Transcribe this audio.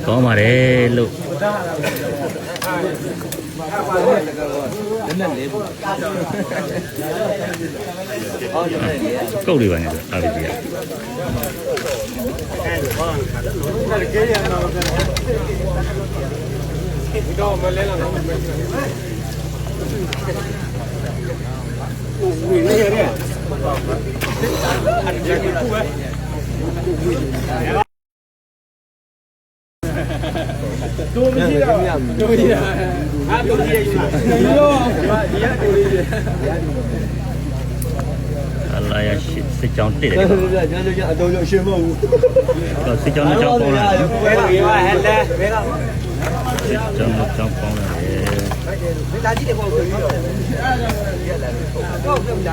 ကောင်းပါတယ်လို့ကုတ်လေးပါနေတယ်အားလေးကြီးတော့မလဲလားဝီနေရတယ်တို့မရှိတာတို့မရှိတာအားတို့ရှိရယူလာဒီရောဒီရတူလေးအလာရရှိစစ်ကြောင်းတိတ်တယ်ကျွန်တော်အတော်ရရှင်မဟုတ်ဘူးစစ်ကြောင်းကြောင်းပေါင်းလာတယ်ဘယ်လိုရဟဲ့လဲဘယ်တော့စစ်ကြောင်းကြောင်းပေါင်းလာတယ်ဒါကြီးတွေပေါ့ကိုပြီးတော့တော့ပြောပြ